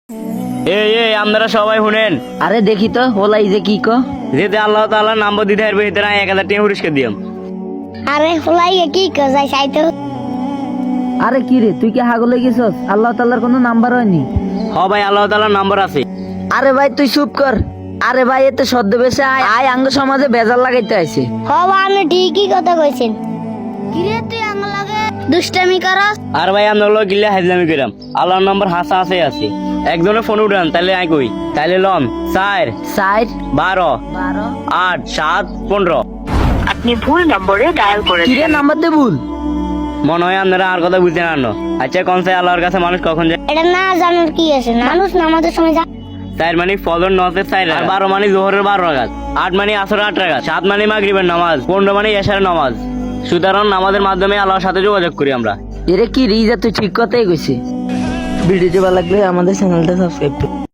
এই এই আপনারা সবাই শুনেন, আরে দেখি তো ওলাই যে কি কো। যেতে আল্লাহ তাআলা নাম্বার দিতে পারবে এতে 1000 টাকা পুরস্কার দিয়াম। আরে ফুলাই কি কজাই চাইতো আরে কি রে তুই কি হাগলে গেছস? আল্লাহ তাআলার কোনো নাম্বার হয়নি? হ ভাই, আল্লাহ তাআলার নাম্বার আছে। আরে ভাই তুই চুপ কর। আরে ভাই এতে ছদ্মবেশে আয় আঙ্গ সমাজে বেজাল লাগাইতে আইছে। হবা আপনি ঠিকই কথা কইছেন। কিরে তুই আঙ্গ লাগে দুষ্টামি করস? আর ভাই আমরা লোক গিলা হাজলামি কইরাম, আল্লাহর নাম্বার হাসা আছে আছে। একজনের ফোন উঠান তাইলে আই কই, তাইলে লন 4 4 12 12 8 7 15। আপনি ভুল নম্বরে ডায়াল কি করেছেন। রে নাম্বার দে ভুল। মনে হয় আপনারা আর কথা বুঝতে না। আচ্ছা কোন সাই আল্লাহর কাছে মানুষ কখন যায়? এটা না জানার কি আছে? মানুষ নামাজের সময় যায়। 4 মানে ফজর নজর 4 আর 12 মানে জোহরের 12 রাকাত, 8 মানে আসরের 8 রাকাত, 7 মানে মাগরিবের নামাজ, 15 মানে এশারের নামাজ। সুতরাং নামাজের মাধ্যমে আল্লাহর সাথে যোগাযোগ করি আমরা। এরে কি রিজা তুই ঠিক কথাই কইছিস। ভিডিওটি ভালো লাগলে আমাদের চ্যানেলটা সাবস্ক্রাইব কর।